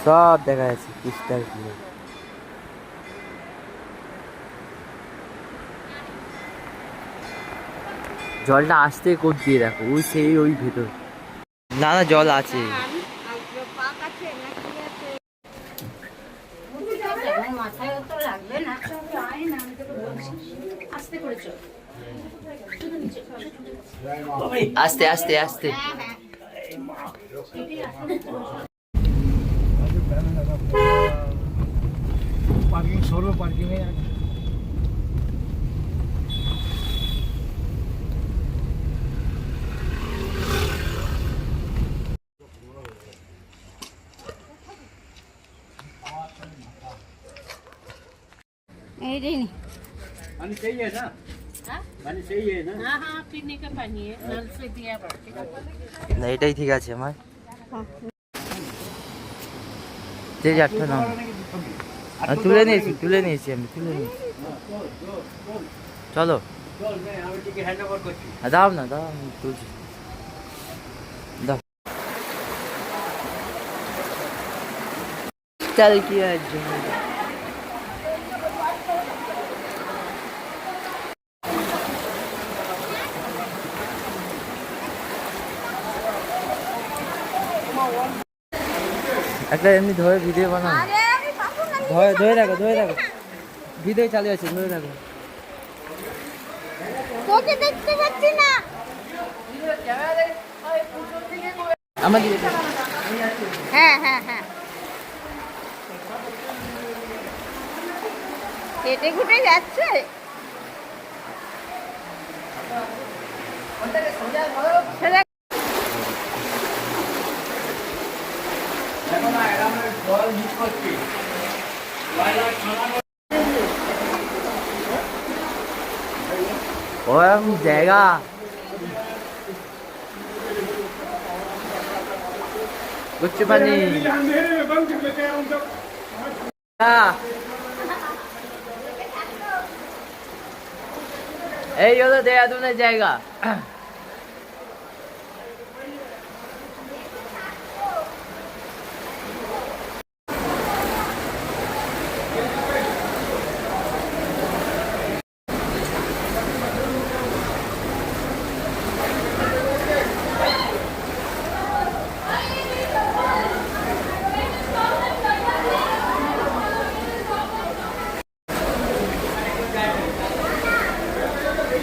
সব দেখা যাচ্ছে ক্রিস্টাল ক্লিয়ার। জলটা আসতে কোথ দিয়ে দেখো, ওই সেই ওই ভেতর। না না, জল আছে। আস্তে আস্তে আস্তে। पार्किंग सोलो पार्किंग है यार। पानी सही है ना? पानी सही है ना? हाँ हाँ पीने का पानी है, नल से दिया पड़ेगा। না এটাই ঠিক আছে আমার। যে যাচ্ছে না, তুলে নিয়েছি আমি তুলে নিয়েছি। চলো দাও না, দাও আমি তুলছি, দাও। চল কি আছে, একটা এমনি ধরে ভিডিও বানাও। ধরে রাখো ভিডিও চালু আছে, ধরে রাখো। তোকে দেখতে পাচ্ছি না। আমার দিকে হ্যাঁ হ্যাঁ হ্যাঁ, কেটে ঘুটে যাচ্ছে। সোজা ওরম জায়গা গুচ্ছ পানি। এই হলো দেরাদুনের জায়গা।